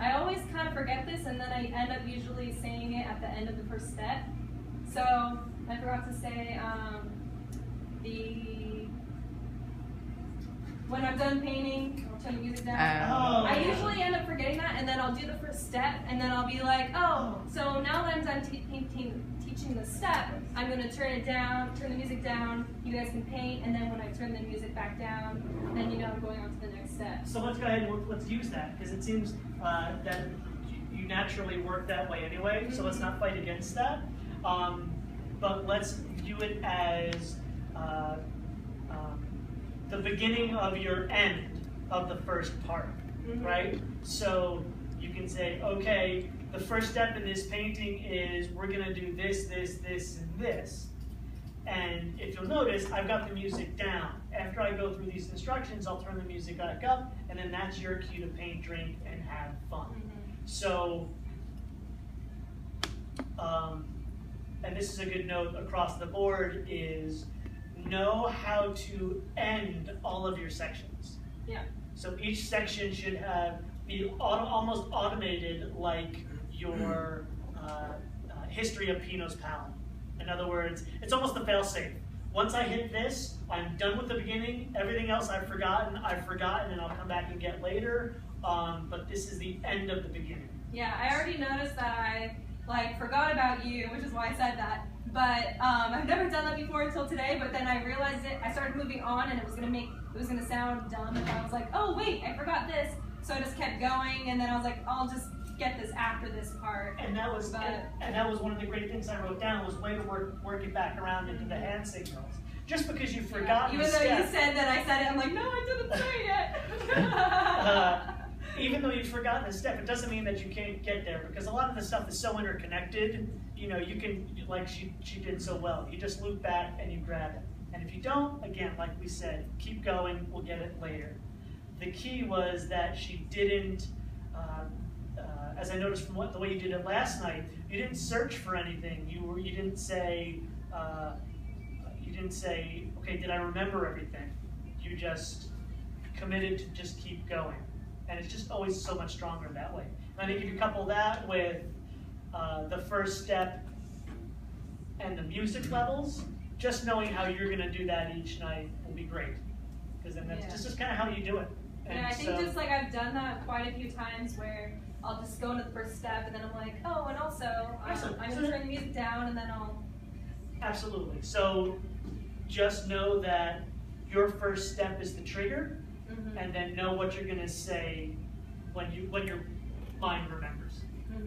I always kind of forget this, and then I end up usually saying it at the end of the first step. So I forgot to say when I'm done painting, I'll turn the music down. I usually end up forgetting that, and then I'll do the first step, and then I'll be like, oh, so now that I'm done teaching the step, I'm going to turn it down, turn the music down, you guys can paint, and then when I turn the music back down, then you know I'm going on to the next step. So let's go ahead and let's use that, because it seems that you naturally work that way anyway, so let's not fight against that. But let's view it as the beginning of your end of the first part, right? So you can say, okay, the first step in this painting is we're going to do this, this, this, and this. And if you'll notice, I've got the music down. After I go through these instructions, I'll turn the music back up, and then that's your cue to paint, drink, and have fun. So, and this is a good note across the board, is know how to end all of your sections. Yeah. So each section should be almost automated like your history of Pinot's Palette. In other words, it's almost a fail-safe. Once I hit this, I'm done with the beginning. Everything else I've forgotten, and I'll come back and get later. But this is the end of the beginning. Yeah, I already noticed that I forgot about you, which is why I said that. But I've never done that before until today. But then I realized it. I started moving on, and it was gonna sound dumb. And I was like, oh wait, I forgot this. So I just kept going, and then I was like, I'll just get this after this part. And that was one of the great things I wrote down, was way to work it back around into the hand signals. Just because you forgot. Even though you said that I said it, I'm like, no, I didn't say it yet. Even though you've forgotten a step, it doesn't mean that you can't get there, because a lot of the stuff is so interconnected. You know, you can, like she did so well, you just loop back and you grab it. And if you don't, again, like we said, keep going, we'll get it later. The key was that she didn't, as I noticed from the way you did it last night, you didn't search for anything. You didn't say, okay, did I remember everything? You just committed to just keep going. And it's just always so much stronger that way. And I think if you couple that with the first step and the music levels, just knowing how you're going to do that each night will be great. Because then that's just kind of how you do it. And I think just like I've done that quite a few times where I'll just go into the first step and then I'm like, oh, and also I'm going to turn the music down and then I'll... Absolutely. So just know that your first step is the trigger, and then know what you're going to say when your mind remembers,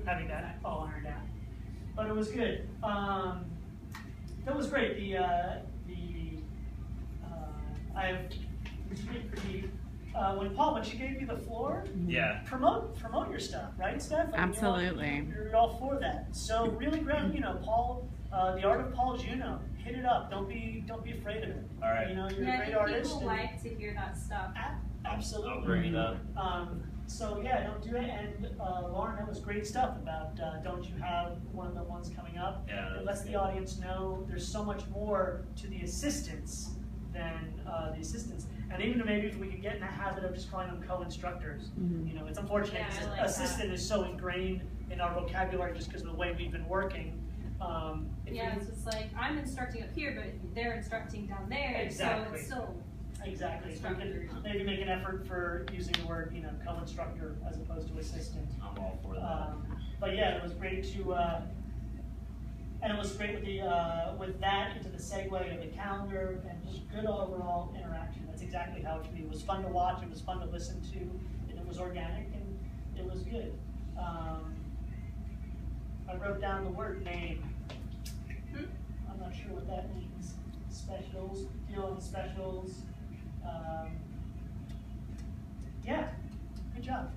having that all ironed out. But it was good. That was great. When she gave you the floor, promote your stuff, right, Steph? Absolutely. You're all for that. So really great, Paul, the art of Paul Juno. Hit it up. Don't be afraid of it. All right. You're a great artist. People like to hear that stuff. Absolutely. I'll bring it up. So yeah, don't do it. And Lauren, that was great stuff about don't you have one of the ones coming up? Yeah. It lets the audience know there's so much more to the assistants than the assistants. And even maybe if we could get in the habit of just calling them co-instructors. It's unfortunate because assistant is so ingrained in our vocabulary just because of the way we've been working. It's just like I'm instructing up here, but they're instructing down there. Exactly. So it's still exactly. So we could maybe make an effort for using the word, co-instructor as opposed to assistant. I'm all for that. But yeah, it was great to, and it was great with that into the segue of the calendar and just good overall interaction. That's exactly how it should be. It was fun to watch. It was fun to listen to, and it was organic and it was good. I wrote down the word name. I'm not sure what that means. Specials, feeling specials. Yeah, good job.